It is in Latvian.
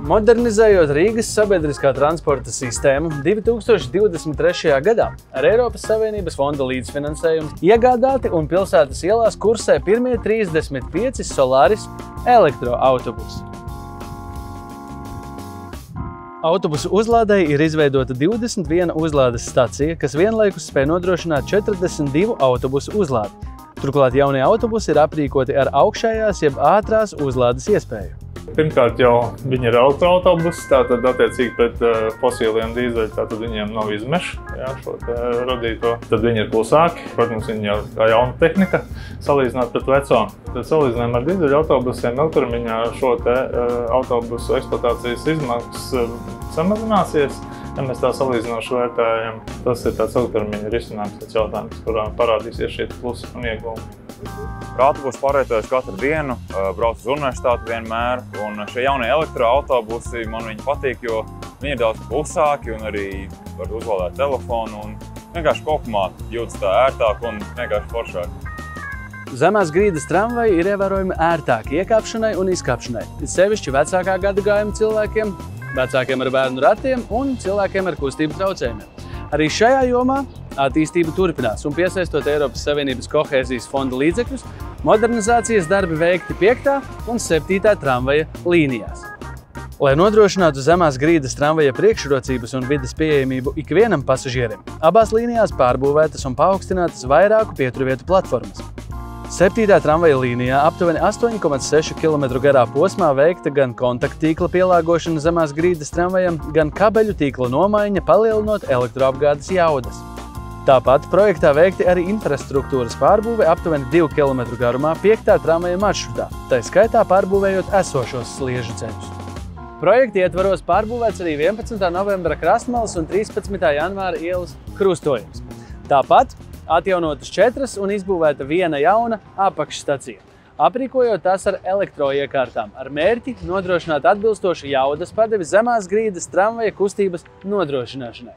Modernizējot Rīgas sabiedriskā transporta sistēmu 2023. gadā ar Eiropas Savienības fonda līdzfinansējumu iegādāti un pilsētas ielās kursē pirmie 35 Solaris elektroautobusi. Autobusu uzlādei ir izveidota 21 uzlādes stacija, kas vienlaikus spēj nodrošināt 42 autobusu uzlādi. Turklāt jaunie autobusi ir aprīkoti ar augšējās jeb ātrās uzlādes iespēju. Pirmkārt jau viņi ir elektroautobusi, tātad attiecīgi pret fosiliem dīzeļu, tātad viņiem nav izmešu, šo radīto. Tad viņi ir klusāki, protams, viņi jau tā jauna tehnika salīdzināt pret veco. Tad salīdzinājumā ar dīzeļu autobusiem ilgtermiņā šo autobusu eksploatācijas izmaksas samazināsies. Ja mēs tā salīdzinoši vērtējam, tas ir tāds ilgtermiņa risinājums, tāds jautājums, kurā parādīsies šie plusi un ieguvumi. Ar autobusu pārvietojas katru dienu, brauc uz universitāti vienmēr, un šie jaunie elektroautobusi man viņi patīk, jo viņi ir daudz klusāki un arī var uzlādēt telefonu un vienkārši kopumā jūtas tā ērtāk un vienkārši foršāk. Zemās grīdas tramvaji ir ievērojami ērtāki iekāpšanai un izkāpšanai, sevišķi vecākā gadagājuma cilvēkiem, vecākiem ar bērnu ratiem un cilvēkiem ar kustību traucējumiem. Arī šajā jomā attīstība turpinās un piesaistot Eiropas Savienības kohēzijas fonda līdzekļus, modernizācijas darbi veikti 5. un 7. tramvaja līnijās. Lai nodrošinātu zemās grīdas tramvaja priekšrocības un vides pieejamību ikvienam pasažierim, abās līnijās pārbūvētas un paaugstinātas vairāku pieturvietu platformas. 7. tramvaja līnijā aptuveni 8,6 km garā posmā veikta gan kontakttīkla pielāgošana zemās grīdas tramvajam, gan kabeļu tīkla nomaiņa, palielinot elektroapgādes jaudas. Tāpat projektā veikti arī infrastruktūras pārbūve aptuveni 2 km garumā 5. tramvaja maršrutā, tai skaitā pārbūvējot esošos sliežu ceļus. Projekta ietvaros pārbūvēts arī 11. novembra Krastmalas un 13. janvāra ielas krustojums. Tāpat atjaunotas 4 un izbūvēta viena jauna apakšstacija, aprīkojot tās ar elektroiekārtām, ar mērķi nodrošināt atbilstošu jaudas padevi zemās grīdas tramvaja kustības nodrošināšanai.